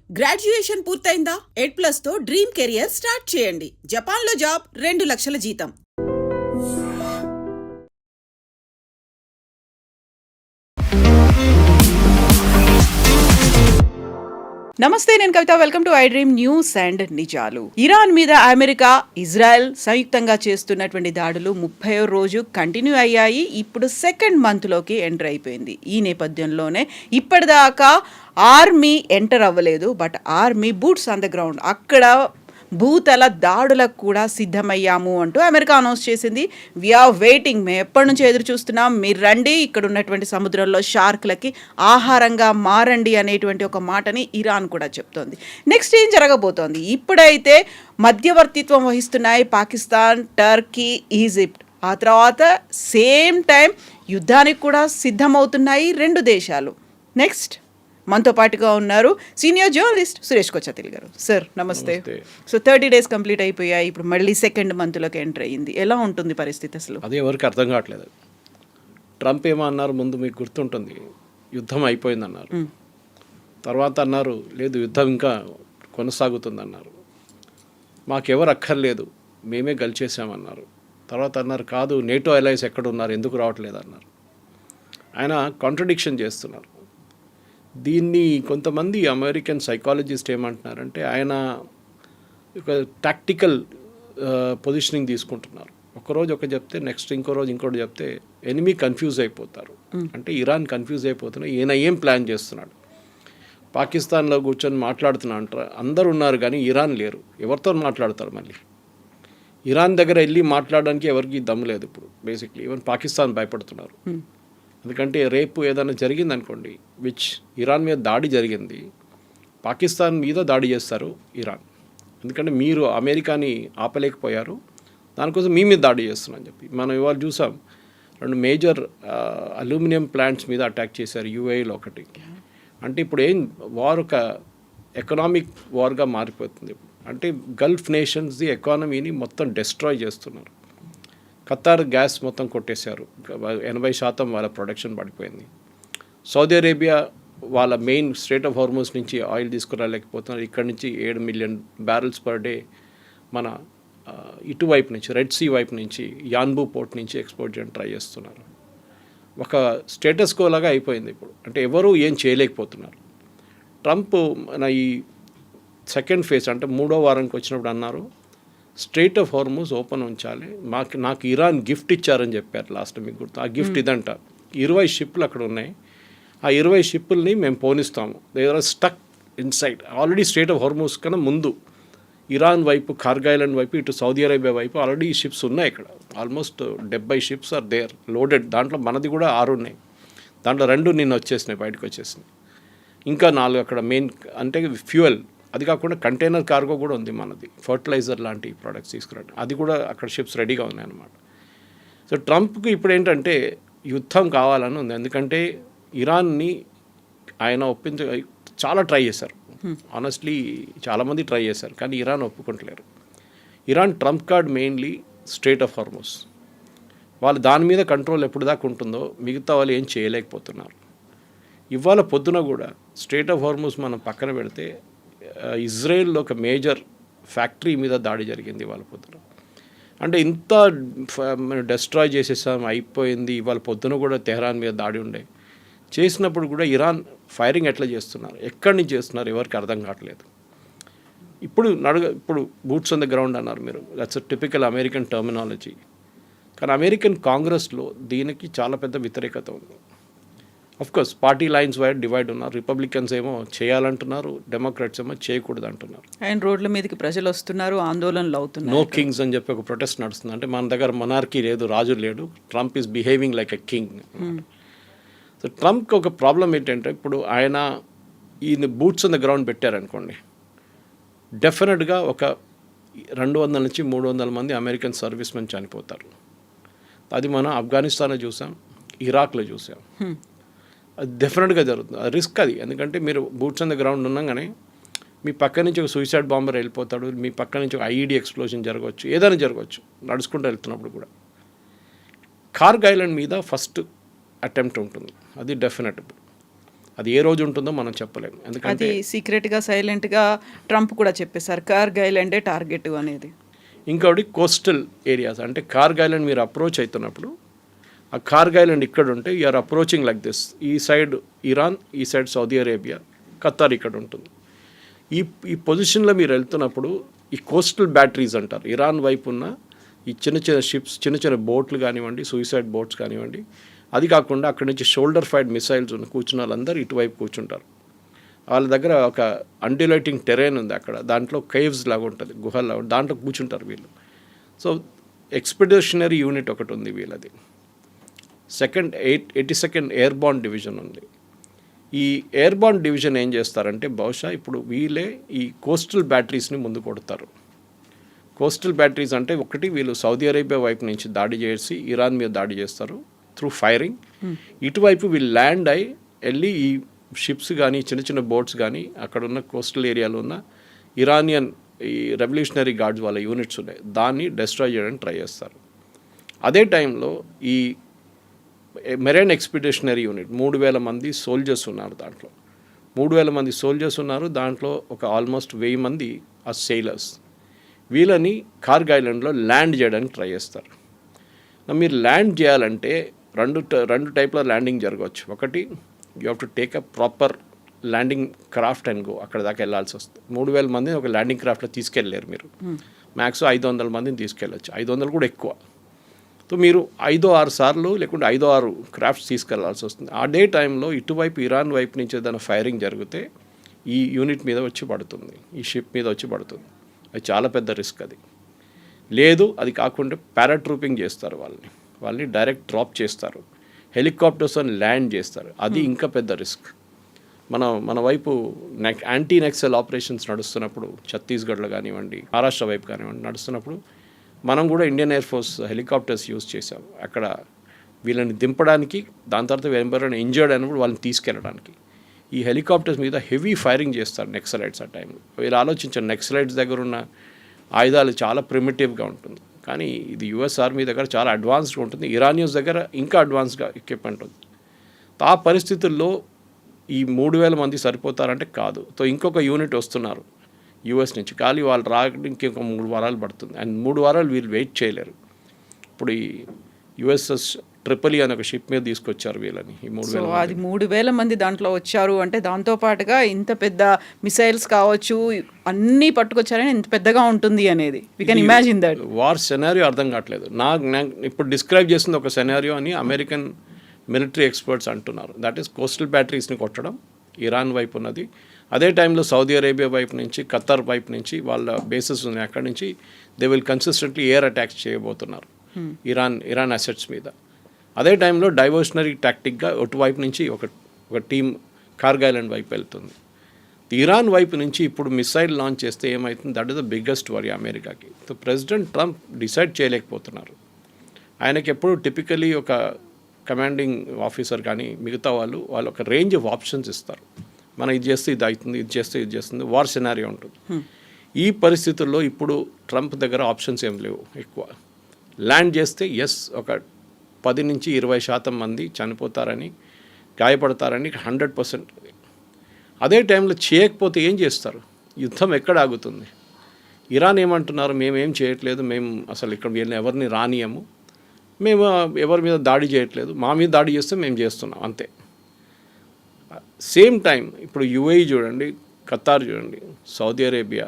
Graduation పూర్తయిందా? ఎడ్+ తో dream career start చేయండి. జపాన్లో జాబ్, 2 లక్షల జీతం. నమస్తే, నేను Kavitha. Welcome to I dream news and నిజాలు. ఇరాన్ మీద అమెరికా, ఇజ్రాయెల్ సంయుక్తంగా చేస్తున్నటువంటి దాడులు 30వ రోజు కంటిన్యూ అయ్యాయి. ఇప్పుడు సెకండ్ మంత్లోకి ఎంటర్ అయిపోయింది. ఈ నేపథ్యంలోనే ఇప్పటిదాకా ఆర్మీ ఎంటర్ అవ్వలేదు, but army boots on the ground అక్కడ భూతల దాడులకు కూడా సిద్ధమయ్యాము అంటూ అమెరికా అనౌన్స్ చేసింది. వీఆర్ వెయిటింగ్, మేము ఎప్పటి నుంచి ఎదురు చూస్తున్నాం, మీరు రండి, ఇక్కడ ఉన్నటువంటి సముద్రంలో షార్క్లకి ఆహారంగా మారండి అనేటువంటి ఒక మాటని ఇరాన్ కూడా చెప్తోంది. నెక్స్ట్ ఏం జరగబోతోంది? ఇప్పుడైతే మధ్యవర్తిత్వం వహిస్తున్నాయి పాకిస్తాన్, టర్కీ, ఈజిప్ట్. ఆ తర్వాత సేమ్ టైం యుద్ధానికి కూడా సిద్ధమవుతున్నాయి 2 దేశాలు. నెక్స్ట్ మనతో పాటుగా ఉన్నారు సీనియర్ జర్నలిస్ట్ సురేష్ కొచ్చతిల్ గారు. సార్ నమస్తే. సో 30 డేస్ కంప్లీట్ అయిపోయాయి, ఇప్పుడు మళ్ళీ సెకండ్ మంత్లోకి ఎంటర్ అయ్యింది. ఎలా ఉంటుంది పరిస్థితి అసలు? అదే ఎవరికి అర్థం కావట్లేదు. ట్రంప్ ఏమో అన్నారు, ముందు మీకు గుర్తుంటుంది, యుద్ధం అయిపోయిందన్నారు. తర్వాత అన్నారు లేదు, యుద్ధం ఇంకా కొనసాగుతుందన్నారు. మాకెవరు అక్కర్లేదు, మేమే గెలిచేసామన్నారు. తర్వాత అన్నారు కాదు, నేటో అలయన్స్ ఎక్కడ ఉన్నారు, ఎందుకు రావట్లేదు అన్నారు. ఆయన కాంట్రడిక్షన్ చేస్తున్నారు. దీన్ని కొంతమంది అమెరికన్ సైకాలజిస్ట్ ఏమంటున్నారంటే ఆయన ఒక టాక్టికల్ పొజిషనింగ్ తీసుకుంటున్నారు. ఒకరోజు ఒక చెప్తే నెక్స్ట్ ఇంకో రోజు ఇంకోటి చెప్తే ఎనిమీ కన్ఫ్యూజ్ అయిపోతారు. అంటే ఇరాన్ కన్ఫ్యూజ్ అయిపోతున్నా, ఈయన ఏం ప్లాన్ చేస్తున్నాడు. పాకిస్తాన్లో కూర్చొని మాట్లాడుతున్నా అంటారు, అందరు ఉన్నారు కానీ ఇరాన్ లేరు, ఎవరితో మాట్లాడతారు? మళ్ళీ ఇరాన్ దగ్గర వెళ్ళి మాట్లాడడానికి ఎవరికి దమ్ము లేదు ఇప్పుడు. బేసిక్లీ ఈవెన్ పాకిస్తాన్ భయపడుతున్నారు. ఎందుకంటే రేపు ఏదైనా జరిగింది అనుకోండి, విచ్ ఇరాన్ మీద దాడి జరిగింది, పాకిస్తాన్ మీద దాడి చేస్తారు ఇరాన్. ఎందుకంటే మీరు అమెరికాని ఆపలేకపోయారు, దానికోసం మీ మీద దాడి చేస్తున్నారని చెప్పి. మనం ఇవాళ చూసాం, 2 మేజర్ అల్యూమినియం ప్లాంట్స్ మీద అటాక్ చేశారు, యూఏఈలో ఒకటి. అంటే ఇప్పుడు ఏం వార్ ఒక ఎకనామిక్ వార్గా మారిపోతుంది. అంటే గల్ఫ్ నేషన్స్ది ఎకానమీని మొత్తం డెస్ట్రాయ్ చేస్తున్నారు. ఖతార్ గ్యాస్ మొత్తం కొట్టేశారు, 80% వాళ్ళ ప్రొడక్షన్ పడిపోయింది. సౌదీ అరేబియా వాళ్ళ మెయిన్ స్ట్రెయిట్ ఆఫ్ హార్మోస్ నుంచి ఆయిల్ తీసుకురాలేకపోతున్నారు. ఇక్కడ నుంచి 7 మిలియన్ బ్యారెల్స్ పర్ డే మన ఇటువైపు నుంచి, రెడ్ సీ వైపు నుంచి, యాన్బూ పోర్ట్ నుంచి ఎక్స్పోర్ట్ చేయడానికి ట్రై చేస్తున్నారు. ఒక స్టేటస్ కో లాగా అయిపోయింది ఇప్పుడు. అంటే ఎవరు ఏం చేయలేకపోతున్నారు. ట్రంప్ మన ఈ సెకండ్ ఫేజ్ అంటే 3వ వారానికి వచ్చినప్పుడు అన్నారు, స్ట్రెయిట్ ఆఫ్ హార్మోస్ ఓపెన్ ఉంచాలి, నాకు ఇరాన్ గిఫ్ట్ ఇచ్చారని చెప్పారు లాస్ట్. మీకు గుర్తు? ఆ గిఫ్ట్ ఇదంట, 20 షిప్లు అక్కడ ఉన్నాయి, ఆ 20 షిప్పుల్ని మేము పోనిస్తాము. They are stuck inside. Already Strait of Hormuz కన్నా ముందు ఇరాన్ వైపు, కార్గ్ ఐలాండ్ వైపు, ఇటు సౌదీ అరేబియా వైపు ఆల్రెడీ షిప్స్ ఉన్నాయి. ఇక్కడ almost 70 ships are there loaded. దాంట్లో మనది కూడా 6 ఉన్నాయి. దాంట్లో 2 నిన్న వచ్చేసినాయి, బయటకు వచ్చేసినాయి. ఇంకా 4 అక్కడ మెయిన్ అంటే ఫ్యూయల్, అది కాకుండా కంటైనర్ కార్గో కూడా ఉంది మనది, ఫర్టిలైజర్ లాంటి ప్రోడక్ట్స్ తీసుకురండి, అది కూడా అక్కడ షిప్స్ రెడీగా ఉన్నాయి అన్నమాట. సో ట్రంప్కి ఇప్పుడు ఏంటంటే యుద్ధం కావాలని ఉంది. ఎందుకంటే ఇరాన్ని ఆయన చాలా ట్రై చేశారు. ఆనెస్ట్లీ చాలామంది ట్రై చేశారు, కానీ ఇరాన్ ఒప్పుకుంటలేరు. Iran trump card mainly Strait of Hormuz. వాళ్ళు దాని మీద కంట్రోల్ ఎప్పుడు దాకా ఉంటుందో మిగతా వాళ్ళు ఏం చేయలేకపోతున్నారు. ఇవాళ పొద్దున కూడా స్ట్రెయిట్ ఆఫ్ హార్మోస్ మనం పక్కన పెడితే ఇజ్రాయెల్లో ఒక మేజర్ ఫ్యాక్టరీ మీద దాడి జరిగింది ఇవాళ పొద్దున. అంటే ఇంత డెస్ట్రాయ్ చేసేసాం, అయిపోయింది. ఇవాళ పొద్దున కూడా తెహరాన్ మీద దాడి ఉండే. చేసినప్పుడు కూడా ఇరాన్ ఫైరింగ్ ఎట్లా చేస్తున్నారు, ఎక్కడి నుంచి చేస్తున్నారు, ఎవరికి అర్థం కావట్లేదు. ఇప్పుడు బూట్స్ ఆన్ ద గ్రౌండ్ అన్నారు మీరు, దట్స్ టిపికల్ అమెరికన్ టర్మినాలజీ. కానీ అమెరికన్ కాంగ్రెస్లో దీనికి చాలా పెద్ద వ్యతిరేకత ఉంది. Of course party lines wide divide ఉన్నారు. రిపబ్లికన్స్ ఏమో చేయాలంటున్నారు, డెమోక్రాట్స్ ఏమో చేయకూడదు అంటున్నారు. అండ్ రోడ్ల మీదకి ప్రజలు వస్తున్నారు, ఆందోళనలు అవుతున్నారు. నో కింగ్స్ అని చెప్పి ఒక ప్రొటెస్ట్ నడుస్తుంది. అంటే మన దగ్గర మొనార్కీ లేదు, రాజు లేడు, Trump is behaving like a king. So ట్రంప్కి ఒక ప్రాబ్లం ఏంటంటే ఇప్పుడు ఆయన ఈ బూట్స్ ఆన్ ద గ్రౌండ్ పెట్టారనుకోండి, డెఫినెట్గా ఒక 200 నుంచి 300 మంది అమెరికన్ సర్వీస్ మెన్ చనిపోతారు. అది మనం ఆఫ్ఘనిస్తాన్లో చూసాం, ఇరాక్లో చూసాం. అది డెఫినెట్గా జరుగుతుంది. అది రిస్క్ అది. ఎందుకంటే మీరు బూట్స్ ఆన్ ద గ్రౌండ్ ఉన్నాగానే మీ పక్క నుంచి ఒక సూసైడ్ బాంబర్ వెళ్ళిపోతాడు, మీ పక్క నుంచి ఒక ఐఈడీ ఎక్స్ప్లోజన్ జరగవచ్చు, ఏదైనా జరగవచ్చు నడుచుకుంటూ వెళ్తున్నప్పుడు కూడా. కార్గ్ ఐలాండ్ మీద ఫస్ట్ అటెంప్ట్ ఉంటుంది, అది డెఫినెట్. అది ఏ రోజు ఉంటుందో మనం చెప్పలేము. ఎందుకంటే అది సీక్రెట్గా సైలెంట్గా ట్రంప్ కూడా చెప్పేశారు, కార్గ్ ఐలాండే టార్గెట్ అనేది. ఇంకొకటి కోస్టల్ ఏరియాస్, అంటే కార్గ్ ఐలాండ్ మీరు అప్రోచ్ అవుతున్నప్పుడు ఆ కార్గ్ ఐలాండ్ ఇక్కడ ఉంటే యూఆర్ అప్రోచింగ్ లైక్ దిస్. ఈ సైడ్ ఇరాన్, ఈ సైడ్ సౌదీ అరేబియా, ఖతార్ ఇక్కడ ఉంటుంది. ఈ ఈ పొజిషన్లో మీరు వెళ్తున్నప్పుడు ఈ కోస్టల్ బ్యాటరీస్ అంటారు, ఇరాన్ వైపు ఉన్న ఈ చిన్న చిన్న షిప్స్, చిన్న చిన్న బోట్లు కానివ్వండి, సూసైడ్ బోట్స్ కానివ్వండి, అది కాకుండా అక్కడి నుంచి షోల్డర్ ఫైర్డ్ మిసైల్స్ ఉన్న కూర్చున్న వాళ్ళందరూ ఇటువైపు కూర్చుంటారు. వాళ్ళ దగ్గర ఒక అన్డిలైటింగ్ టెరైన్ ఉంది అక్కడ, దాంట్లో కేవ్స్ లాగా ఉంటుంది, గుహల్లాగా, దాంట్లో కూర్చుంటారు వీళ్ళు. సో ఎక్స్పెడిషనరీ యూనిట్ ఒకటి ఉంది వీళ్ళది. 82nd ఎయిర్బార్న్ డివిజన్ ఉంది. ఈ ఎయిర్బార్న్ డివిజన్ ఏం చేస్తారంటే బహుశా ఇప్పుడు వీళ్ళే ఈ కోస్టల్ బ్యాటరీస్ని ముందు కొడతారు. కోస్టల్ బ్యాటరీస్ అంటే ఒకటి వీళ్ళు సౌదీ అరేబియా వైపు నుంచి దాడి చేసి ఇరాన్ మీద దాడి చేస్తారు త్రూ ఫైరింగ్. ఇటువైపు వీళ్ళు ల్యాండ్ అయి వెళ్ళి ఈ షిప్స్ కానీ చిన్న చిన్న బోట్స్ కానీ అక్కడ ఉన్న కోస్టల్ ఏరియాలో ఉన్న ఇరానియన్ ఈ రెవల్యూషనరీ గార్డ్స్ వాళ్ళ యూనిట్స్ ఉన్నాయి, దాన్ని డెస్ట్రాయ్ చేయడానికి ట్రై చేస్తారు. అదే టైంలో ఈ మెరైన్ ఎక్స్పెడిషనరీ యూనిట్ 3,000 మంది సోల్జర్స్ ఉన్నారు. దాంట్లో 3,000 మంది సోల్జర్స్ ఉన్నారు. దాంట్లో ఒక ఆల్మోస్ట్ 1,000 మంది ఆ సెయిలర్స్. వీళ్ళని కార్గ్ ఐలాండ్లో ల్యాండ్ చేయడానికి ట్రై చేస్తారు. మీరు ల్యాండ్ చేయాలంటే రెండు టైప్లో ల్యాండింగ్ జరగవచ్చు. ఒకటి, you have to take a proper landing craft and go, అక్కడ దాకా వెళ్ళాల్సి వస్తుంది. 3,000 మందిని ఒక ల్యాండింగ్ క్రాఫ్ట్లో తీసుకెళ్ళలేరు మీరు. మ్యాక్స్ 500 మందిని తీసుకెళ్ళచ్చు, 500 కూడా ఎక్కువ. సో మీరు 5-6 సార్లు లేకుంటే 5-6 క్రాఫ్ట్స్ తీసుకెళ్లాల్సి వస్తుంది. అదే టైంలో ఇటువైపు ఇరాన్ వైపు నుంచి ఏదైనా ఫైరింగ్ జరిగితే ఈ యూనిట్ మీద వచ్చి పడుతుంది, ఈ షిప్ మీద వచ్చి పడుతుంది. అది చాలా పెద్ద రిస్క్. అది లేదు, అది కాకుండా పారాట్రూపింగ్ చేస్తారు, వాళ్ళని డైరెక్ట్ డ్రాప్ చేస్తారు, హెలికాప్టర్స్ అని ల్యాండ్ చేస్తారు. అది ఇంకా పెద్ద రిస్క్. మన వైపు యాంటీ నెక్సల్ ఆపరేషన్స్ నడుస్తున్నప్పుడు ఛత్తీస్గఢ్లో కానివ్వండి, మహారాష్ట్ర వైపు కానివ్వండి నడుస్తున్నప్పుడు మనం కూడా Indian air force helicopters use చేసాం అక్కడ వీళ్ళని దింపడానికి. దాని తర్వాత ఎవరైనా ఇంజర్డ్ అయినప్పుడు వాళ్ళని తీసుకెళ్ళడానికి ఈ హెలికాప్టర్స్ మీద హెవీ ఫైరింగ్ చేస్తారు నెక్సలైట్స్. ఆ టైంలో వీళ్ళు ఆలోచించారు, నెక్సలైట్స్ దగ్గర ఉన్న ఆయుధాలు చాలా ప్రిమిటివ్గా ఉంటుంది, కానీ ఇది యుఎస్ ఆర్మీ దగ్గర చాలా అడ్వాన్స్డ్గా ఉంటుంది, ఇరానియన్స్ దగ్గర ఇంకా అడ్వాన్స్గా ఎక్విప్మెంట్ ఉంది. ఆ పరిస్థితుల్లో ఈ 3,000 మంది సరిపోతారంటే కాదు. సో ఇంకొక యూనిట్ వస్తున్నారు యూఎస్ నుంచి, కానీ వాళ్ళు రావడానికి ఇంకొక 3 వారాలు పడుతుంది. అండ్ 3 వారాలు వీళ్ళు వెయిట్ చేయలేరు. ఇప్పుడు ఈ యుఎస్ఎస్ ట్రిపలి అనే ఒక షిప్ మీద తీసుకొచ్చారు వీళ్ళని, ఈ 3,000. అది 3,000 మంది దాంట్లో వచ్చారు అంటే దాంతో పాటుగా ఇంత పెద్ద మిసైల్స్ కావచ్చు అన్నీ పట్టుకొచ్చారని ఇంత పెద్దగా ఉంటుంది అనేది we can imagine that. War scenario అర్థం కావట్లేదు నాకు ఇప్పుడు డిస్క్రైబ్ చేసింది ఒక సెనారియో అని అమెరికన్ మిలిటరీ ఎక్స్పర్ట్స్ అంటున్నారు. దట్ ఈస్ కోస్టల్ బ్యాటరీస్ని కొట్టడం ఇరాన్ వైపు ఉన్నది. అదే టైంలో సౌదీ అరేబియా వైపు నుంచి, ఖతార్ వైపు నుంచి వాళ్ళ బేసెస్ ఉన్నాయి, అక్కడి నుంచి they will consistently air attacks చేయబోతున్నారు ఇరాన్ అసెట్స్ మీద. అదే టైంలో డైవర్షనరీ టాక్టిక్గా అటువైపు నుంచి ఒక టీం కార్గ్ ఐలాండ్ వైపు వెళ్తుంది. ఇరాన్ వైపు నుంచి ఇప్పుడు మిసైల్ లాంచ్ చేస్తే ఏమవుతుంది, that is the biggest worry అమెరికాకి. సో ప్రెసిడెంట్ ట్రంప్ డిసైడ్ చేయలేకపోతున్నారు. ఆయనకి ఎప్పుడు టిపికలీ ఒక కమాండింగ్ ఆఫీసర్ కానీ మిగతా వాళ్ళు ఒక రేంజ్ ఆఫ్ ఆప్షన్స్ ఇస్తారు. మనం ఇది చేస్తే ఇది అవుతుంది, ఇది చేస్తే ఇది చేస్తుంది, వార్ సినారియో ఉంటుంది. ఈ పరిస్థితుల్లో ఇప్పుడు ట్రంప్ దగ్గర ఆప్షన్స్ ఏం లేవు ఎక్కువ. ల్యాండ్ చేస్తే ఒక 10-20% మంది చనిపోతారని, గాయపడతారని 100%. అదే టైంలో చేయకపోతే ఏం చేస్తారు? యుద్ధం ఎక్కడ ఆగుతుంది? ఇరాన్ ఏమంటున్నారు, మేమేం చేయట్లేదు, మేము అసలు ఇక్కడ వీళ్ళని ఎవరిని రానియము, మేము ఎవరి మీద దాడి చేయట్లేదు, మా మీద దాడి చేస్తే మేము చేస్తున్నాం అంతే. సేమ్ టైం ఇప్పుడు యుఏఈ చూడండి, ఖతార్ చూడండి, సౌదీ అరేబియా,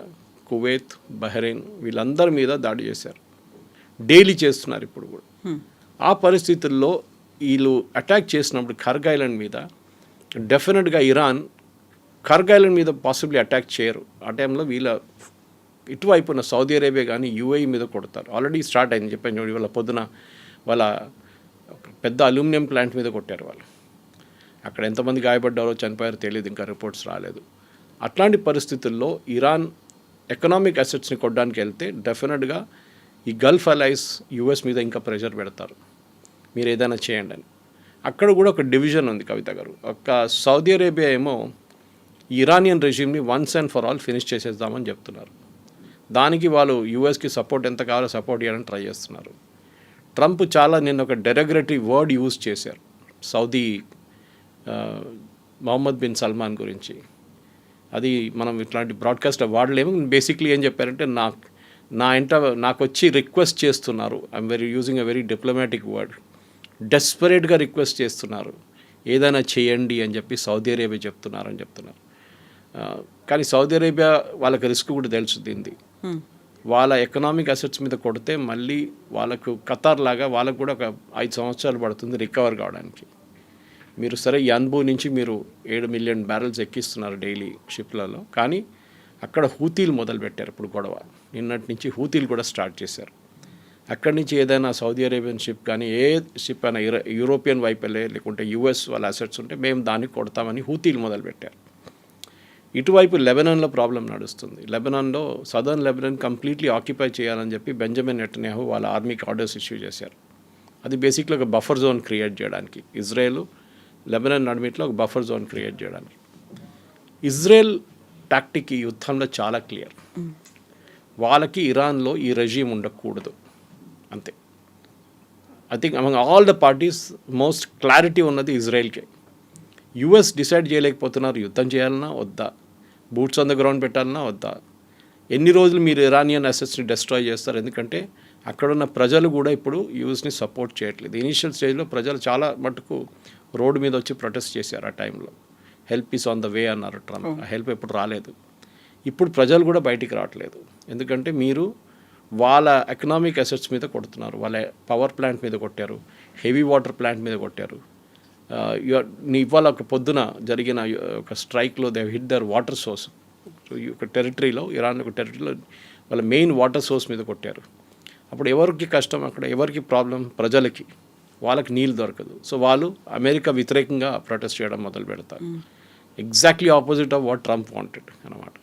కువైత్, బహ్రెయిన్ వీళ్ళందరి మీద దాడి చేశారు, డైలీ చేస్తున్నారు ఇప్పుడు కూడా. ఆ పరిస్థితుల్లో వీళ్ళు అటాక్ చేసినప్పుడు కార్గ్ ఐలాండ్ మీద డెఫినెట్గా ఇరాన్ కార్గ్ ఐలాండ్ మీద పాసిబ్లీ అటాక్ చేయరు. ఆ టైంలో వీళ్ళ ఇటువైపు ఉన్న సౌదీ అరేబియా కానీ యుఏఈ మీద కొడతారు. ఆల్రెడీ స్టార్ట్ అయింది చెప్పాను చూడండి, వాళ్ళ పొద్దున వాళ్ళ పెద్ద అల్యూమినియం ప్లాంట్ మీద కొట్టారు వాళ్ళు. అక్కడ ఎంతమంది గాయపడ్డారో చనిపోయారో తెలియదు, ఇంకా రిపోర్ట్స్ రాలేదు. అట్లాంటి పరిస్థితుల్లో ఇరాన్ ఎకనామిక్ అసెట్స్ని కొట్టడానికి వెళ్తే డెఫినెట్గా ఈ గల్ఫ్ అలైస్ యుఎస్ మీద ఇంకా ప్రెషర్ పెడతారు, మీరు ఏదైనా చేయండి అని. అక్కడ కూడా ఒక డివిజన్ ఉంది కవిత గారు. ఒక సౌదీ అరేబియా ఏమో ఇరానియన్ రెజ్యూమ్ని once and for all finish చేసేద్దామని చెప్తున్నారు. దానికి వాళ్ళు యూఎస్కి సపోర్ట్ ఎంత కావాలో సపోర్ట్ చేయడానికి ట్రై చేస్తున్నారు. ట్రంప్ నిన్న ఒక డెరగరేటరీ వర్డ్ యూజ్ చేశారు సౌదీ మొహమ్మద్ బిన్ సల్మాన్ గురించి. అది మనం ఇట్లాంటి బ్రాడ్కాస్ట్ వాడలేము. బేసిక్లీ ఏం చెప్పారంటే నాకు వచ్చి రిక్వెస్ట్ చేస్తున్నారు. I'm using a very diplomatic word. డెస్పరేట్గా రిక్వెస్ట్ చేస్తున్నారు, ఏదైనా చేయండి అని చెప్పి సౌదీ అరేబియా చెప్తున్నారు. కానీ సౌదీ అరేబియా వాళ్ళకి రిస్క్ కూడా తెలుసు దీన్ని. వాళ్ళ ఎకనామిక్ అసెట్స్ మీద కొడితే మళ్ళీ వాళ్ళకు ఖతార్ లాగా వాళ్ళకు కూడా ఒక 5 సంవత్సరాలు పడుతుంది రికవర్ కావడానికి. మీరు సరే యన్బూ నుంచి మీరు 7 మిలియన్ బ్యారెల్స్ ఎక్కిస్తున్నారు డైలీ షిప్లలో, కానీ అక్కడ హూతీలు మొదలుపెట్టారు ఇప్పుడు గొడవ. నిన్నటి నుంచి హూతీలు కూడా స్టార్ట్ చేశారు. అక్కడి నుంచి ఏదైనా సౌదీ అరేబియన్ షిప్ కానీ ఏ షిప్ అయినా యూరోపియన్ వైపు వెళ్ళే లేకుంటే యుఎస్ వాళ్ళ అసెట్స్ ఉంటే మేము దాన్ని కొడతామని హూతీలు మొదలుపెట్టారు. ఇటువైపు లెబనాన్లో ప్రాబ్లం నడుస్తుంది. లెబనాన్లో సదర్న్ లెబనాన్ కంప్లీట్లీ ఆక్యుపై చేయాలని చెప్పి బెంజమిన్ నెటన్యాహు వాళ్ళ ఆర్మీకి ఆర్డర్స్ ఇష్యూ చేశారు. అది బేసిక్లీ ఒక బఫర్ జోన్ క్రియేట్ చేయడానికి, ఇజ్రాయెల్ లెబనాన్ నడిమిట్లో ఒక బఫర్ జోన్ క్రియేట్ చేయడానికి. ఇజ్రాయెల్ టాక్టిక్ ఈ యుద్ధంలో చాలా క్లియర్. వాళ్ళకి ఇరాన్లో ఈ రెజీమ్ ఉండకూడదు అంతే. I think among all the parties most clarity ఉన్నది ఇజ్రాయెల్కే. యుఎస్ డిసైడ్ చేయలేకపోతున్నారు యుద్ధం చేయాలన్నా వద్దా, బూట్స్ ఆన్ ద గ్రౌండ్ పెట్టాలన్నా వద్దా, ఎన్ని రోజులు మీరు ఇరానియన్ అసెట్స్ని డెస్ట్రాయ్ చేస్తారు. ఎందుకంటే అక్కడున్న ప్రజలు కూడా ఇప్పుడు యూఎస్ని సపోర్ట్ చేయట్లేదు. ఇనీషియల్ స్టేజ్లో ప్రజలు చాలా మటుకు రోడ్డు మీద వచ్చి ప్రొటెస్ట్ చేశారు. ఆ టైంలో help is on the way అన్నారు ట్రంప్. ఆ హెల్ప్ ఎప్పుడు రాలేదు. ఇప్పుడు ప్రజలు కూడా బయటికి రావట్లేదు. ఎందుకంటే మీరు వాళ్ళ ఎకనామిక్ అసెట్స్ మీద కొడుతున్నారు. వాళ్ళ పవర్ ప్లాంట్ మీద కొట్టారు, హెవీ వాటర్ ప్లాంట్ మీద కొట్టారు. ఇవాళ ఒక పొద్దున జరిగిన ఒక స్ట్రైక్లో they hit their water source. ఒక టెరిటరీలో, ఇరాన్ ఒక టెరిటరీలో వాళ్ళ మెయిన్ వాటర్ సోర్స్ మీద కొట్టారు. అప్పుడు ఎవరికి కష్టం, అక్కడ ఎవరికి ప్రాబ్లం, ప్రజలకి. వాళ్ళకి నీళ్ళు దొరకదు. సో వాళ్ళు అమెరికా వ్యతిరేకంగా ప్రొటెస్ట్ చేయడం మొదలు పెడతారు. Exactly opposite of what Trump wanted అనమాట.